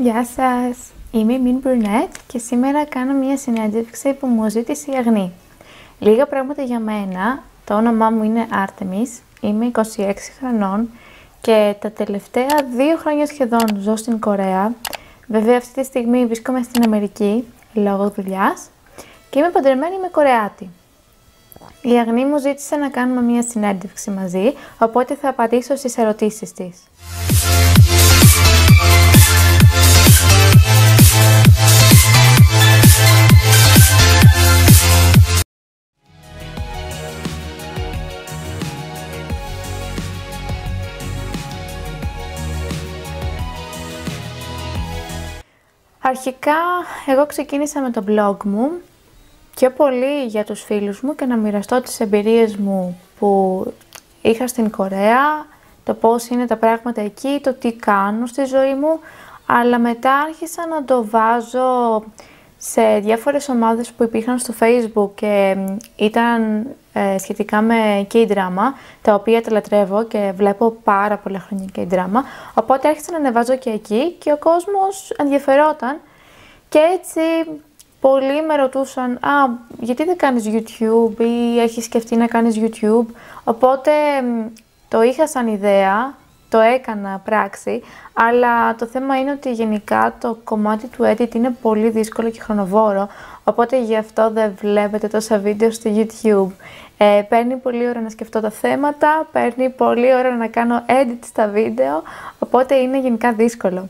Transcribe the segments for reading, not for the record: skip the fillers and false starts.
Γεια σας, είμαι η Μην Brunette και σήμερα κάνω μια συνέντευξη που μου ζήτησε η Αγνή. Λίγα πράγματα για μένα. Το όνομά μου είναι Άρτεμις, είμαι 26 χρονών και τα τελευταία 2 χρόνια σχεδόν ζω στην Κορέα. Βέβαια αυτή τη στιγμή βρίσκομαι στην Αμερική λόγω δουλειάς και είμαι παντρεμένη με Κορεάτη. Η Αγνή μου ζήτησε να κάνουμε μια συνέντευξη μαζί, οπότε θα απαντήσω στις ερωτήσεις της. Αρχικά, εγώ ξεκίνησα με το blog μου, πιο πολύ για τους φίλους μου και να μοιραστώ τις εμπειρίες μου που είχα στην Κορέα, το πώς είναι τα πράγματα εκεί, το τι κάνω στη ζωή μου, αλλά μετά άρχισα να το βάζω σε διάφορες ομάδες που υπήρχαν στο Facebook και ήταν σχετικά με K-drama, τα οποία τα λατρεύω και βλέπω πάρα πολλά χρόνια K-drama, οπότε άρχισα να ανεβάζω και εκεί και ο κόσμος ενδιαφερόταν και έτσι πολλοί με ρωτούσαν γιατί δεν κάνεις YouTube ή έχεις σκεφτεί να κάνεις YouTube, οπότε το είχα σαν ιδέα, το έκανα πράξη, αλλά το θέμα είναι ότι γενικά το κομμάτι του edit είναι πολύ δύσκολο και χρονοβόρο, οπότε γι' αυτό δεν βλέπετε τόσα βίντεο στο YouTube. Παίρνει πολύ ώρα να σκεφτώ τα θέματα, παίρνει πολύ ώρα να κάνω edit στα βίντεο, οπότε είναι γενικά δύσκολο.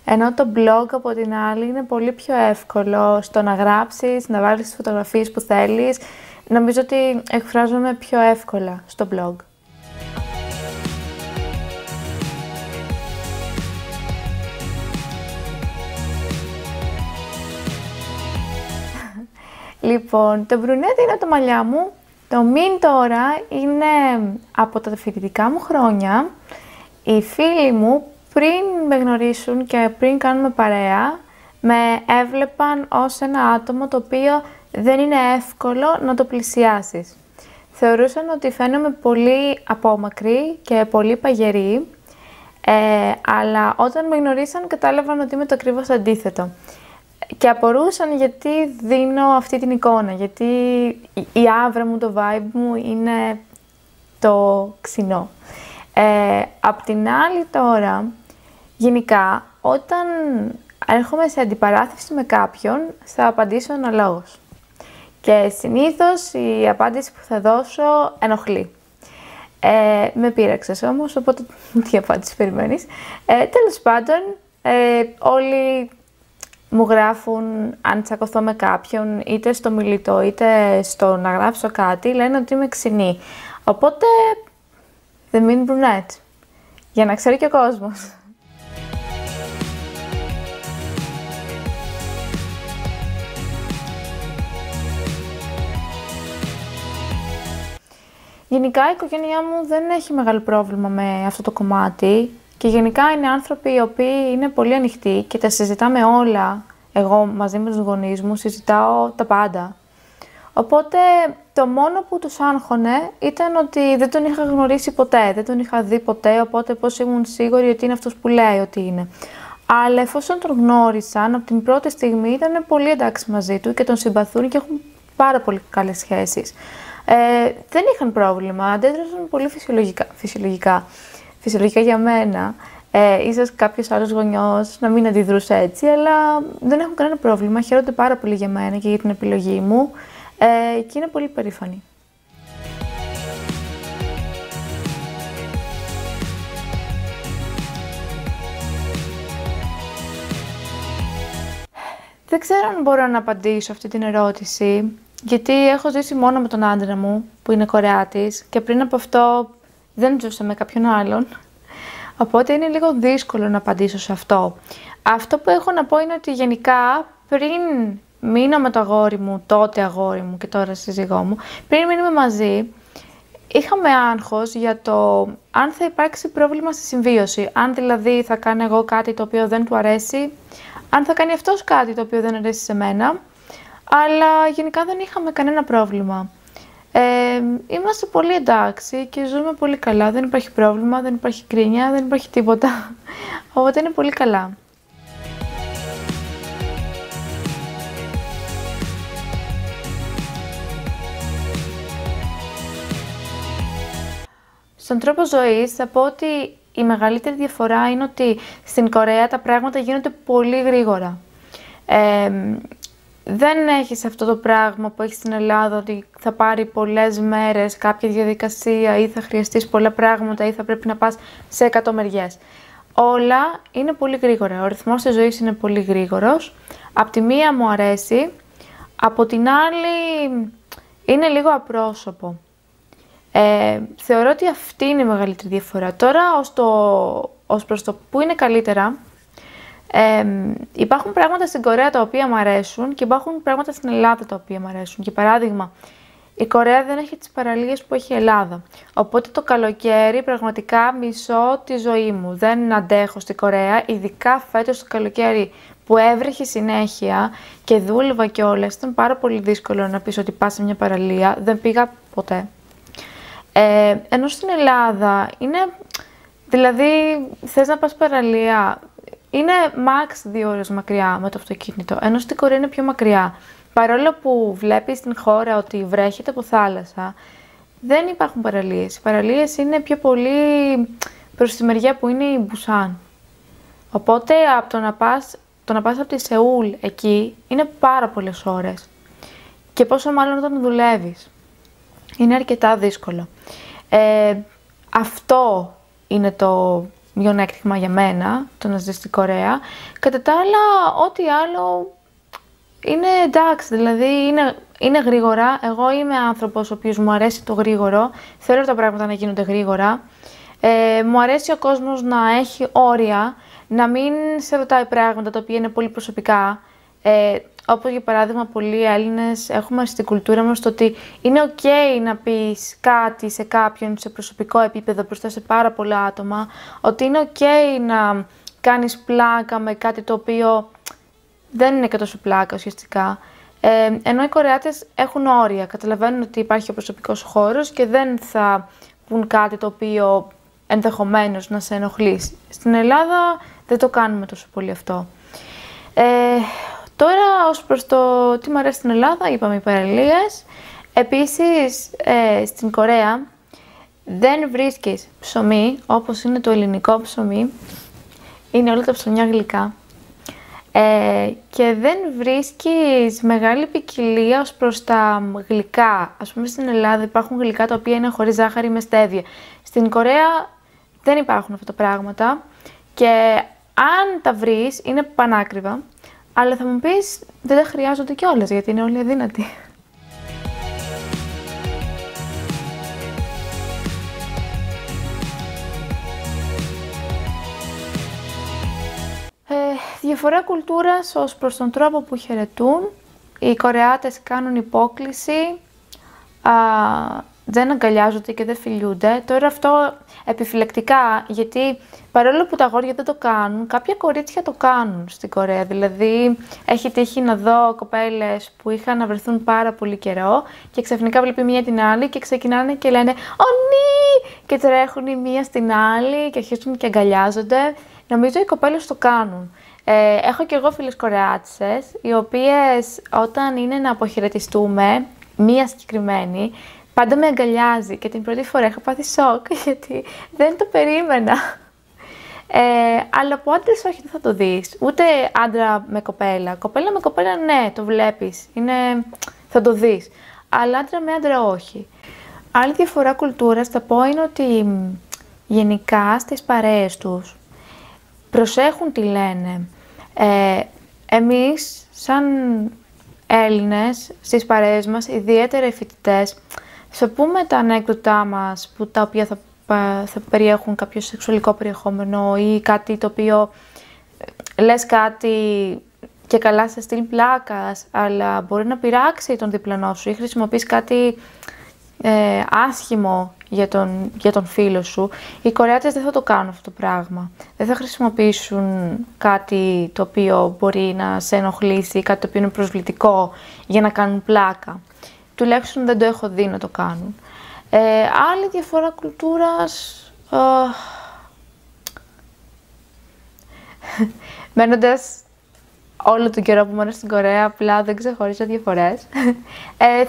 Ενώ το blog από την άλλη είναι πολύ πιο εύκολο στο να γράψεις, να βάλεις τις φωτογραφίες που θέλεις. Νομίζω ότι εκφράζομαι πιο εύκολα στο blog. Λοιπόν, το brunette είναι τα μαλλιά μου. Το min τώρα είναι από τα φοιτητικά μου χρόνια. Οι φίλοι μου πριν με γνωρίσουν και πριν κάνουμε παρέα, με έβλεπαν ως ένα άτομο το οποίο δεν είναι εύκολο να το πλησιάσεις. Θεωρούσαν ότι φαίνομαι πολύ απόμακρη και πολύ παγερή, αλλά όταν με γνωρίσαν κατάλαβαν ότι είμαι το ακριβώς αντίθετο. Και απορούσαν γιατί δίνω αυτή την εικόνα, γιατί η άβρα μου, το vibe μου είναι το ξινό. Απ' την άλλη τώρα, γενικά, όταν έρχομαι σε αντιπαράθεση με κάποιον, θα απαντήσω αναλόγως. Και συνήθως η απάντηση που θα δώσω ενοχλεί. Με πείραξες όμως, οπότε τι απάντηση περιμένεις. Τέλος πάντων, όλοι μου γράφουν αν τσακωθώ με κάποιον, είτε στο μιλητό είτε στο να γράψω κάτι, λένε ότι είμαι ξινή. Οπότε, the Min Brunette, για να ξέρει και ο κόσμος. Γενικά η οικογένειά μου δεν έχει μεγάλο πρόβλημα με αυτό το κομμάτι και γενικά είναι άνθρωποι οι οποίοι είναι πολύ ανοιχτοί και τα συζητάμε όλα. Εγώ μαζί με τους γονείς μου συζητάω τα πάντα. Οπότε το μόνο που τους άγχωνε ήταν ότι δεν τον είχα γνωρίσει ποτέ, δεν τον είχα δει ποτέ, οπότε πώς ήμουν σίγουρη ότι είναι αυτός που λέει ότι είναι. Αλλά εφόσον τον γνώρισαν, από την πρώτη στιγμή ήταν πολύ εντάξει μαζί του και τον συμπαθούν και έχουν πάρα πολύ καλές σχέσεις. Δεν είχαν πρόβλημα, αντέδρασαν πολύ φυσιολογικά για μένα. Ίσως κάποιος άλλος γονιός να μην αντιδρούσε έτσι, αλλά δεν έχουν κανένα πρόβλημα, χαίρονται πάρα πολύ για μένα και για την επιλογή μου και είναι πολύ περήφανοι. Δεν ξέρω αν μπορώ να απαντήσω αυτή την ερώτηση, γιατί έχω ζήσει μόνο με τον άντρα μου, που είναι Κορεάτης, και πριν από αυτό δεν ζούσα με κάποιον άλλον. Οπότε είναι λίγο δύσκολο να απαντήσω σε αυτό. Αυτό που έχω να πω είναι ότι γενικά πριν μείνω με το αγόρι μου, τότε αγόρι μου και τώρα σύζυγό μου, πριν μείνουμε μαζί, είχαμε άγχος για το αν θα υπάρξει πρόβλημα στη συμβίωση. Αν δηλαδή θα κάνω εγώ κάτι το οποίο δεν του αρέσει, αν θα κάνει αυτός κάτι το οποίο δεν αρέσει σε μένα, αλλά γενικά δεν είχαμε κανένα πρόβλημα. Είμαστε πολύ εντάξει και ζούμε πολύ καλά, δεν υπάρχει πρόβλημα, δεν υπάρχει κρίνια, δεν υπάρχει τίποτα, οπότε είναι πολύ καλά. στον τρόπο ζωής θα πω ότι η μεγαλύτερη διαφορά είναι ότι στην Κορέα τα πράγματα γίνονται πολύ γρήγορα. Δεν έχεις αυτό το πράγμα που έχεις στην Ελλάδα, ότι θα πάρει πολλές μέρες κάποια διαδικασία ή θα χρειαστείς πολλά πράγματα ή θα πρέπει να πας σε 100 μεριές. Όλα είναι πολύ γρήγορα, ο ρυθμός της ζωής είναι πολύ γρήγορος. Απ' τη μία μου αρέσει, από την άλλη είναι λίγο απρόσωπο. Θεωρώ ότι αυτή είναι η μεγαλύτερη διαφορά. Τώρα, ως προς το που είναι καλύτερα, υπάρχουν πράγματα στην Κορέα τα οποία μου αρέσουν και υπάρχουν πράγματα στην Ελλάδα τα οποία μου αρέσουν. Για παράδειγμα, η Κορέα δεν έχει τις παραλίες που έχει η Ελλάδα. Οπότε το καλοκαίρι πραγματικά μισώ τη ζωή μου. Δεν αντέχω στην Κορέα, ειδικά φέτος το καλοκαίρι που έβρεχε συνέχεια και δούλευα κιόλας. Ήταν πάρα πολύ δύσκολο να πεις ότι πας σε μια παραλία. Δεν πήγα ποτέ. Ενώ στην Ελλάδα είναι, δηλαδή θες να πας παραλία, είναι max 2 ώρες μακριά με το αυτοκίνητο, ενώ στην Κορέα είναι πιο μακριά. Παρόλο που βλέπεις στην χώρα ότι βρέχεται από θάλασσα, δεν υπάρχουν παραλίες. Οι παραλίες είναι πιο πολύ προς τη μεριά που είναι η Μπουσάν. Οπότε από το να πας από τη Σεούλ εκεί είναι πάρα πολλές ώρες. Και πόσο μάλλον όταν δουλεύεις. Είναι αρκετά δύσκολο. Αυτό είναι το μειονέκτημα για μένα, το να ζεις στην Κορέα. Κατά τα άλλα, ό,τι άλλο είναι εντάξει, δηλαδή είναι γρήγορα. Εγώ είμαι άνθρωπος ο οποίος μου αρέσει το γρήγορο, θέλω τα πράγματα να γίνονται γρήγορα. Μου αρέσει ο κόσμος να έχει όρια, να μην σε ρωτάει πράγματα τα οποία είναι πολύ προσωπικά. Όπως για παράδειγμα πολλοί Έλληνες έχουμε στην κουλτούρα μας το ότι είναι ok να πεις κάτι σε κάποιον σε προσωπικό επίπεδο μπροστά σε πάρα πολλά άτομα, ότι είναι ok να κάνεις πλάκα με κάτι το οποίο δεν είναι και τόσο πλάκα ουσιαστικά. Ενώ οι Κορεάτες έχουν όρια, καταλαβαίνουν ότι υπάρχει ο προσωπικός χώρος και δεν θα πουν κάτι το οποίο ενδεχομένως να σε ενοχλήσει. Στην Ελλάδα δεν το κάνουμε τόσο πολύ αυτό. Τώρα, ως προς το τι μου αρέσει στην Ελλάδα, είπαμε οι παραλίες. Επίσης, στην Κορέα δεν βρίσκεις ψωμί, όπως είναι το ελληνικό ψωμί. Είναι όλα τα ψωμιά γλυκά. Και δεν βρίσκεις μεγάλη ποικιλία ως προς τα γλυκά. Ας πούμε, στην Ελλάδα υπάρχουν γλυκά τα οποία είναι χωρίς ζάχαρη με στέβια. Στην Κορέα δεν υπάρχουν αυτά τα πράγματα και αν τα βρεις είναι πανάκριβα. Αλλά θα μου πεις, δεν τα χρειάζονται κιόλας, γιατί είναι όλοι αδύνατοι. Διαφορά κουλτούρας ως προς τον τρόπο που χαιρετούν. Οι Κορεάτες κάνουν υπόκλιση, δεν αγκαλιάζονται και δεν φιλιούνται. Τώρα αυτό επιφυλακτικά, γιατί παρόλο που τα αγόρια δεν το κάνουν, κάποια κορίτσια το κάνουν στην Κορέα. Δηλαδή, έχει τύχει να δω κοπέλες που είχαν να βρεθούν πάρα πολύ καιρό και ξαφνικά βλέπει μία την άλλη και ξεκινάνε και λένε «Ω νι!» και τρέχουν η μία στην άλλη και αρχίζουν και αγκαλιάζονται. Νομίζω οι κοπέλες το κάνουν. Έχω και εγώ φίλες Κορεάτσες, οι οποίες όταν είναι να αποχαιρετιστούμε, μία συγκεκριμένη, πάντα με αγκαλιάζει και την πρώτη φορά είχα πάθει σοκ γιατί δεν το περίμενα. Αλλά από άντρες όχι, δεν θα το δεις. Ούτε άντρα με κοπέλα. Κοπέλα με κοπέλα ναι, το βλέπεις. Θα το δεις. Αλλά άντρα με άντρα όχι. Άλλη διαφορά κουλτούρας θα πω είναι ότι γενικά στις παρέες τους προσέχουν τι λένε. Εμείς σαν Έλληνες στις παρέες μας, ιδιαίτερα οι φοιτητές, θα πούμε τα ανέκδοτά μας, τα οποία θα περιέχουν κάποιο σεξουαλικό περιεχόμενο ή κάτι το οποίο λες κάτι και καλά σε στυλ πλάκας, αλλά μπορεί να πειράξει τον διπλανό σου ή χρησιμοποιείς κάτι άσχημο για τον φίλο σου. Οι Κορεάτες δεν θα το κάνουν αυτό το πράγμα. Δεν θα χρησιμοποιήσουν κάτι το οποίο μπορεί να σε ενοχλήσει, κάτι το οποίο είναι προσβλητικό για να κάνουν πλάκα. Τουλάχιστον δεν το έχω δει να το κάνουν. Άλλη διαφορά κουλτούρας... Μένοντας όλο τον καιρό που μένω στην Κορέα, απλά δεν ξεχωρίζω διαφορές.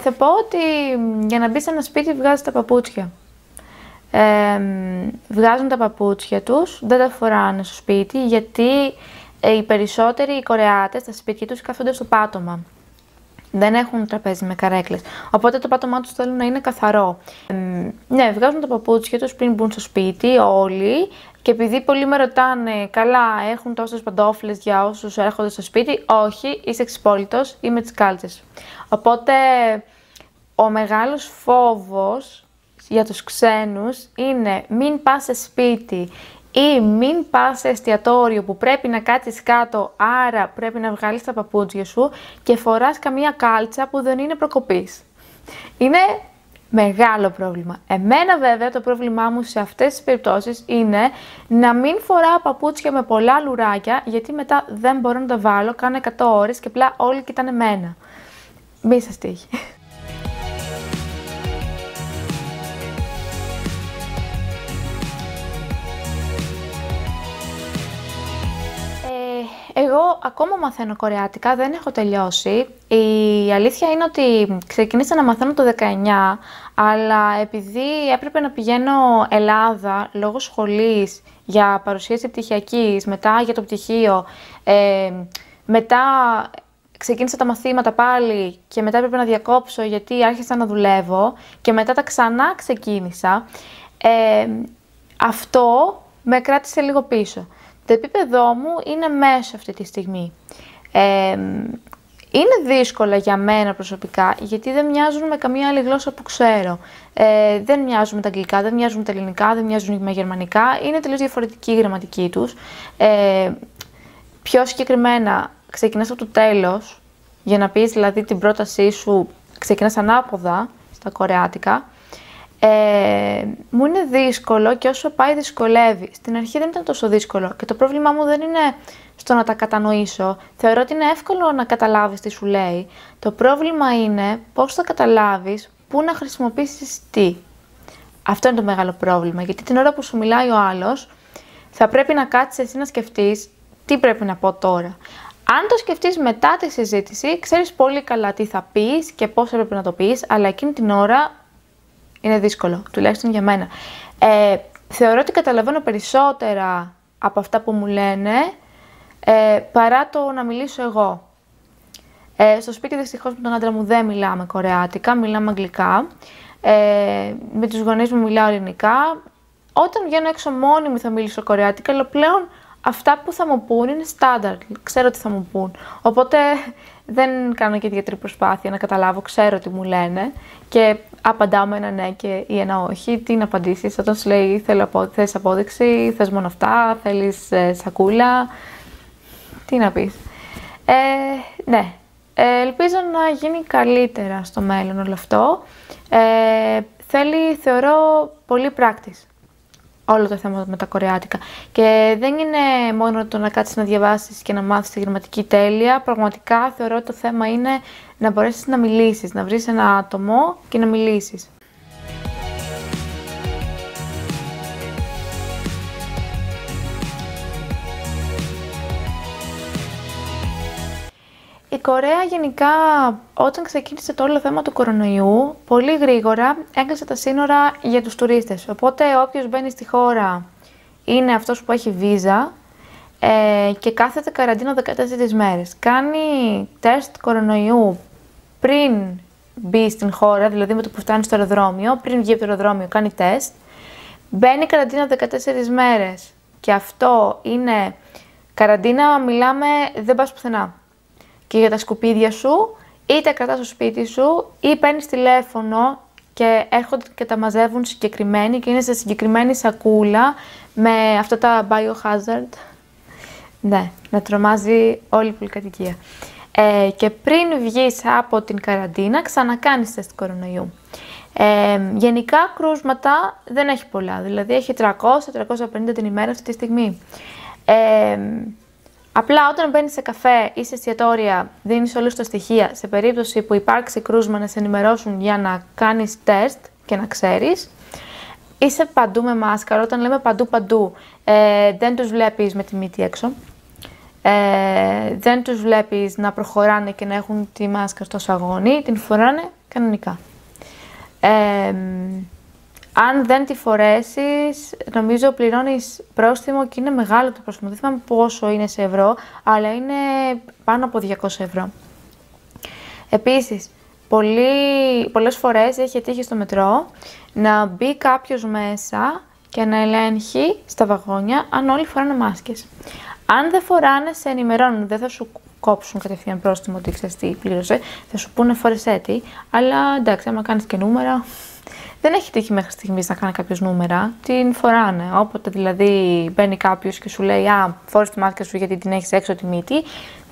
Θα πω ότι για να μπεις σε ένα σπίτι βγάζεις τα παπούτσια. βγάζουν τα παπούτσια τους, δεν τα φοράνε στο σπίτι, γιατί οι περισσότεροι οι Κορεάτες στα σπίτια τους κάθονται στο πάτωμα. Δεν έχουν τραπέζι με καρέκλες, οπότε το πάτωμά τους θέλουν να είναι καθαρό. Ναι, βγάζουν τα παπούτσια τους πριν μπουν στο σπίτι όλοι, και επειδή πολλοί με ρωτάνε, καλά, έχουν τόσες παντόφλες για όσους έρχονται στο σπίτι, όχι, είσαι εξυπόλυτος ή με τις κάλτσες. Οπότε ο μεγάλος φόβος για τους ξένους είναι μην πας σε σπίτι ή μην πας σε εστιατόριο που πρέπει να κάτσεις κάτω, άρα πρέπει να βγάλεις τα παπούτσια σου και φοράς καμία κάλτσα που δεν είναι προκοπής. Είναι μεγάλο πρόβλημα. Εμένα βέβαια το πρόβλημά μου σε αυτές τις περιπτώσεις είναι να μην φοράω παπούτσια με πολλά λουράκια, γιατί μετά δεν μπορώ να τα βάλω, κάνω 100 ώρες και απλά όλοι κοιτάνε εμένα. Μη σας τύχει. Εγώ ακόμα μαθαίνω κορεάτικα, δεν έχω τελειώσει. Η αλήθεια είναι ότι ξεκίνησα να μαθαίνω το 19, αλλά επειδή έπρεπε να πηγαίνω Ελλάδα λόγω σχολής για παρουσίαση πτυχιακής, μετά για το πτυχίο, μετά ξεκίνησα τα μαθήματα πάλι και μετά έπρεπε να διακόψω γιατί άρχισα να δουλεύω και μετά τα ξανά ξεκίνησα. Αυτό με κράτησε λίγο πίσω. Το επίπεδό μου είναι μέσο αυτή τη στιγμή. Είναι δύσκολα για μένα προσωπικά, γιατί δεν μοιάζουν με καμία άλλη γλώσσα που ξέρω. Δεν μοιάζουν με τα αγγλικά, δεν μοιάζουν με τα ελληνικά, δεν μοιάζουν με γερμανικά. Είναι τελείως διαφορετική η γραμματική τους. Πιο συγκεκριμένα, ξεκινάς από το τέλος, για να πεις δηλαδή την πρότασή σου, ξεκινάς ανάποδα στα κορεάτικα. Μου είναι δύσκολο και όσο πάει δυσκολεύει. Στην αρχή δεν ήταν τόσο δύσκολο και το πρόβλημά μου δεν είναι στο να τα κατανοήσω. Θεωρώ ότι είναι εύκολο να καταλάβεις τι σου λέει. Το πρόβλημα είναι πώς θα καταλάβεις, πού να χρησιμοποιήσεις τι. Αυτό είναι το μεγάλο πρόβλημα, γιατί την ώρα που σου μιλάει ο άλλος θα πρέπει να κάτσεις εσύ να σκεφτείς τι πρέπει να πω τώρα. Αν το σκεφτείς μετά τη συζήτηση, ξέρεις πολύ καλά τι θα πεις και πώς πρέπει να το πεις, αλλά εκείνη την ώρα είναι δύσκολο, τουλάχιστον για μένα. Θεωρώ ότι καταλαβαίνω περισσότερα από αυτά που μου λένε, παρά το να μιλήσω εγώ. Στο σπίτι δυστυχώς με τον άντρα μου δεν μιλάμε κορεάτικα, μιλάμε αγγλικά. Με τους γονείς μου μιλάω ελληνικά. Όταν βγαίνω έξω μόνη μου θα μιλήσω κορεάτικα, αλλά πλέον αυτά που θα μου πούν είναι στάνταρ. Ξέρω τι θα μου πούν. Οπότε δεν κάνω και ιδιαίτερη προσπάθεια να καταλάβω, ξέρω τι μου λένε και απαντάω με ένα ναι και ή ένα όχι. Τι να απαντήσεις όταν σου λέει θες απόδειξη, θες μόνο αυτά, θέλεις σακούλα. Τι να πεις. Ναι, ελπίζω να γίνει καλύτερα στο μέλλον όλο αυτό. Θέλει, θεωρώ, πολύ practice όλο το θέμα με τα κορεάτικα. Και δεν είναι μόνο το να κάτσεις να διαβάσεις και να μάθεις τη γραμματική τέλεια. Πραγματικά θεωρώ ότι το θέμα είναι να μπορέσεις να μιλήσεις, να βρεις ένα άτομο και να μιλήσεις. Η Κορέα γενικά, όταν ξεκίνησε το όλο θέμα του κορονοϊού, πολύ γρήγορα έκλεισε τα σύνορα για τους τουρίστες. Οπότε όποιος μπαίνει στη χώρα είναι αυτός που έχει βίζα και κάθεται καραντίνα 14 μέρες. Κάνει τεστ κορονοϊού πριν μπει στην χώρα, δηλαδή με το που φτάνει στο αεροδρόμιο, πριν βγει από το αεροδρόμιο κάνει τεστ. Μπαίνει καραντίνα 14 μέρες και αυτό είναι καραντίνα, μιλάμε, δεν πας πουθενά. Και για τα σκουπίδια σου, είτε κρατάς στο σπίτι σου, ή παίρνεις τηλέφωνο και έρχονται και τα μαζεύουν συγκεκριμένοι και είναι σε συγκεκριμένη σακούλα με αυτά τα biohazard. Ναι, να τρομάζει όλη η πολυκατοικία. Και πριν βγεις από την καραντίνα, ξανακάνεις τεστ κορονοϊού. Γενικά κρούσματα δεν έχει πολλά, δηλαδή έχει 300-350 την ημέρα αυτή τη στιγμή. Απλά όταν μπαίνεις σε καφέ ή σε εστιατόρια, δίνεις όλους τα στοιχεία σε περίπτωση που υπάρξει κρούσμα να σε ενημερώσουν για να κάνεις τεστ και να ξέρεις. Είσαι παντού με μάσκαρα, όταν λέμε παντού, δεν τους βλέπεις με τη μύτη έξω. Δεν τους βλέπεις να προχωράνε και να έχουν τη μάσκα στο σαγόνι, την φοράνε κανονικά. Αν δεν τη φορέσεις, νομίζω πληρώνεις πρόστιμο και είναι μεγάλο το πρόστιμο. Δεν θυμάμαι πόσο είναι σε ευρώ, αλλά είναι πάνω από 200 ευρώ. Επίσης, πολλές φορές έχει τύχει στο μετρό να μπει κάποιος μέσα και να ελέγχει στα βαγόνια αν όλοι φοράνε μάσκες. Αν δεν φοράνε, σε ενημερώνουν, δεν θα σου κόψουν κατευθείαν πρόστιμο ότι ξέρεις τι πλήρωσε, θα σου πούνε φορεσέ τι, αλλά εντάξει, άμα κάνεις και νούμερα, δεν έχει τύχει μέχρι στιγμής να κάνει κάποιος νούμερα, την φοράνε. Όποτε δηλαδή μπαίνει κάποιος και σου λέει «Α, φόρεσε τη μάσκα σου γιατί την έχεις έξω τη μύτη»,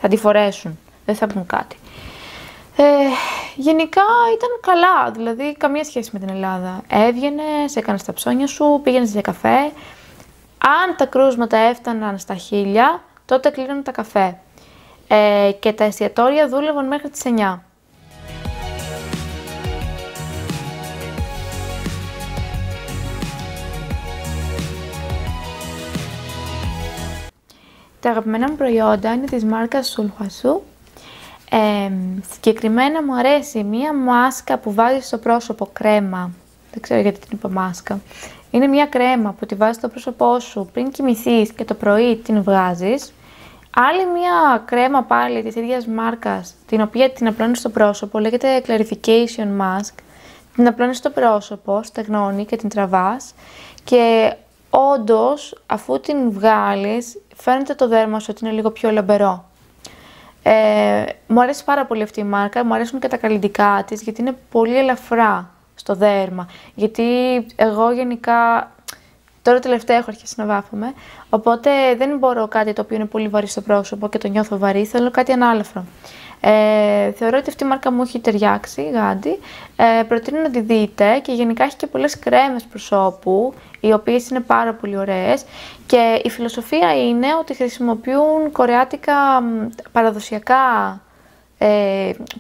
θα τη φορέσουν, δεν θα πούν κάτι. Γενικά ήταν καλά, δηλαδή καμία σχέση με την Ελλάδα. Έβγαινες, έκανες τα ψώνια σου, πήγαινες για καφέ. Αν τα κρούσματα έφταναν στα 1000, τότε κλείνανε τα καφέ. Και τα εστιατόρια δούλευαν μέχρι τις 9. Τα αγαπημένα μου προϊόντα είναι της μάρκας Sulfasu. Συγκεκριμένα μου αρέσει μία μάσκα που βάζεις στο πρόσωπο, κρέμα. Δεν ξέρω γιατί την είπα μάσκα. Είναι μία κρέμα που τη βάζεις στο πρόσωπό σου πριν κοιμηθείς και το πρωί την βγάζεις. Άλλη μία κρέμα πάλι της ίδιας μάρκας, την οποία την απλώνεις στο πρόσωπο, λέγεται Clarification Mask. Την απλώνεις στο πρόσωπο, στεγνώνει και την τραβάς και όντως αφού την βγάλεις φαίνεται το δέρμα σου ότι είναι λίγο πιο λαμπερό. Μου αρέσει πάρα πολύ αυτή η μάρκα, μου αρέσουν και τα καλλυντικά της γιατί είναι πολύ ελαφρά στο δέρμα. Γιατί εγώ γενικά τώρα τελευταία έχω αρχίσει να βάφομαι, οπότε δεν μπορώ κάτι το οποίο είναι πολύ βαρύ στο πρόσωπο και το νιώθω βαρύ, θέλω κάτι ανάλαφρο. Θεωρώ ότι αυτή η μάρκα μου έχει ταιριάξει, γάντι. Προτείνω να τη δείτε και γενικά έχει και πολλές κρέμες προσώπου, οι οποίες είναι πάρα πολύ ωραίες και η φιλοσοφία είναι ότι χρησιμοποιούν κορεάτικα παραδοσιακά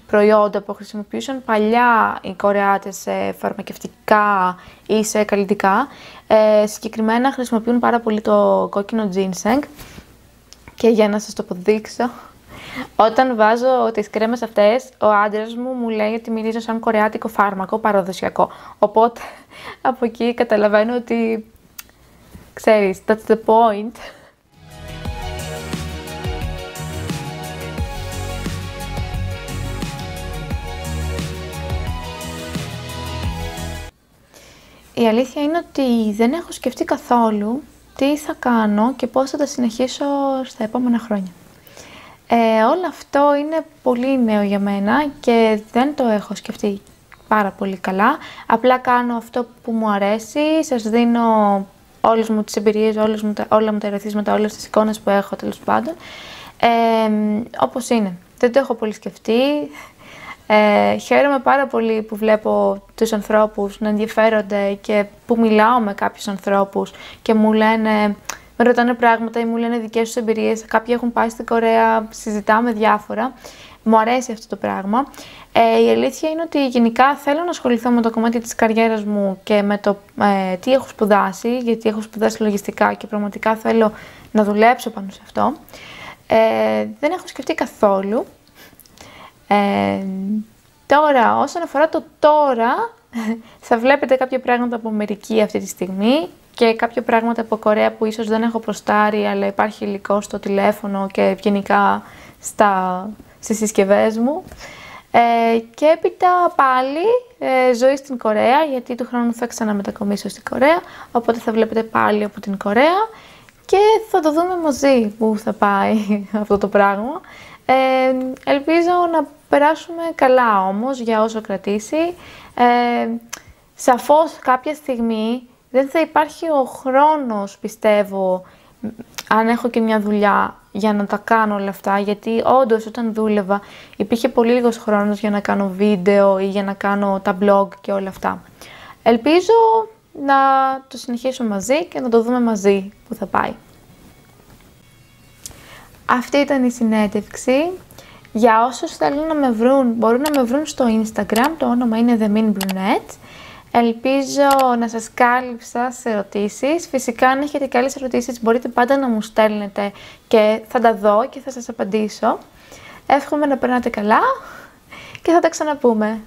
προϊόντα που χρησιμοποιούσαν παλιά οι Κορεάτες σε φαρμακευτικά ή σε καλλυντικά. Συγκεκριμένα χρησιμοποιούν πάρα πολύ το κόκκινο ginseng και για να σας το αποδείξω, όταν βάζω τις κρέμες αυτές, ο άντρας μου λέει ότι μυρίζω σαν κορεάτικο φάρμακο παραδοσιακό. Οπότε από εκεί καταλαβαίνω ότι, ξέρεις, that's the point. Η αλήθεια είναι ότι δεν έχω σκεφτεί καθόλου τι θα κάνω και πώς θα τα συνεχίσω στα επόμενα χρόνια. Όλο αυτό είναι πολύ νέο για μένα και δεν το έχω σκεφτεί πάρα πολύ καλά. Απλά κάνω αυτό που μου αρέσει, σας δίνω όλες μου τις εμπειρίες, όλα μου τα ερεθίσματα, όλες τις εικόνες που έχω τέλος πάντων. Όπως είναι. Δεν το έχω πολύ σκεφτεί. Χαίρομαι πάρα πολύ που βλέπω τους ανθρώπους να ενδιαφέρονται και που μιλάω με κάποιους ανθρώπους και μου λένε, με ρωτάνε πράγματα ή μου λένε δικές τους εμπειρίες. Κάποιοι έχουν πάει στην Κορέα, συζητάμε διάφορα. Μου αρέσει αυτό το πράγμα. Η αλήθεια είναι ότι γενικά θέλω να ασχοληθώ με το κομμάτι της καριέρας μου και με το τι έχω σπουδάσει, γιατί έχω σπουδάσει λογιστικά και πραγματικά θέλω να δουλέψω πάνω σε αυτό. Δεν έχω σκεφτεί καθόλου. Τώρα, όσον αφορά το τώρα, θα βλέπετε κάποια πράγματα από Αμερική αυτή τη στιγμή και κάποια πράγματα από Κορέα που ίσως δεν έχω προστάρει, αλλά υπάρχει υλικό στο τηλέφωνο και γενικά στις συσκευές μου. Και έπειτα πάλι ζωή στην Κορέα, γιατί του χρόνου θα ξαναμετακομίσω στην Κορέα, οπότε θα βλέπετε πάλι από την Κορέα και θα το δούμε μαζί που θα πάει αυτό το πράγμα. Ελπίζω να περάσουμε καλά όμως για όσο κρατήσει. Σαφώς κάποια στιγμή δεν θα υπάρχει ο χρόνος, πιστεύω, αν έχω και μια δουλειά για να τα κάνω όλα αυτά, γιατί όντως όταν δούλευα υπήρχε πολύ λίγος χρόνος για να κάνω βίντεο ή για να κάνω τα blog και όλα αυτά. Ελπίζω να το συνεχίσουμε μαζί και να το δούμε μαζί που θα πάει. Αυτή ήταν η συνέντευξη. Για όσους θέλουν να με βρουν, μπορούν να με βρουν στο Instagram, το όνομα είναι The Mean Brunette. Ελπίζω να σας κάλυψα σε ερωτήσεις. Φυσικά, αν έχετε και άλλες ερωτήσεις, μπορείτε πάντα να μου στέλνετε και θα τα δω και θα σας απαντήσω. Εύχομαι να περνάτε καλά και θα τα ξαναπούμε.